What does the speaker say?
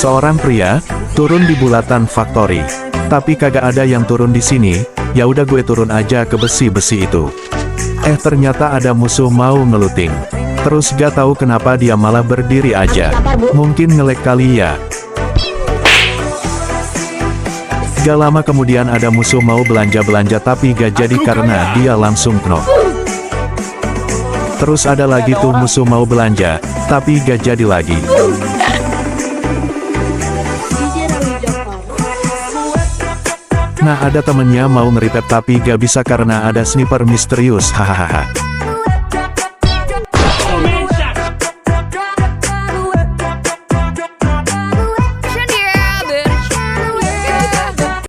Seorang pria turun di bulatan factory, tapi kagak ada yang turun di sini. Ya udah gue turun aja ke besi-besi itu. Ternyata ada musuh mau ngeluting. Terus gak tahu kenapa dia malah berdiri aja. Mungkin ngelek kali ya. Gak lama kemudian ada musuh mau belanja-belanja tapi gak jadi karena dia langsung knock. Terus ada lagi tuh musuh mau belanja, tapi gak jadi lagi. Nah ada temennya mau nge-repair tapi gak bisa karena ada sniper misterius, hahaha.